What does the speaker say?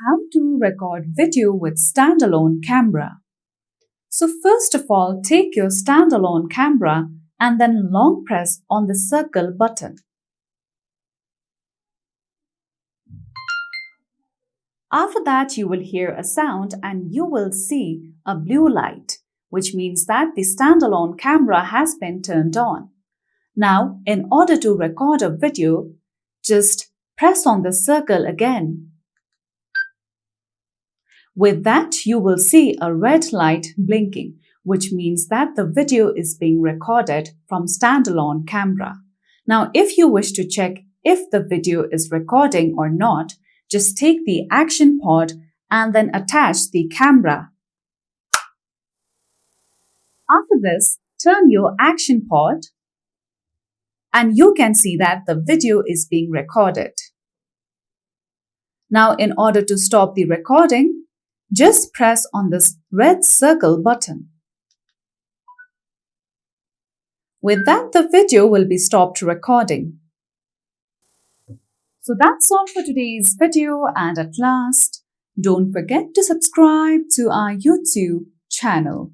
How to record video with standalone camera. So first of all, take your standalone camera and then long press on the circle button. After that, you will hear a sound and you will see a blue light, which means that the standalone camera has been turned on. Now, in order to record a video, just press on the circle again. With that, you will see a red light blinking, which means that the video is being recorded from standalone camera. Now, if you wish to check if the video is recording or not, just take the action pod and then attach the camera. After this, turn your action pod and you can see that the video is being recorded. Now, in order to stop the recording, just press on this red circle button. With that, the video will be stopped recording. So that's all for today's video, and at last, don't forget to subscribe to our YouTube channel.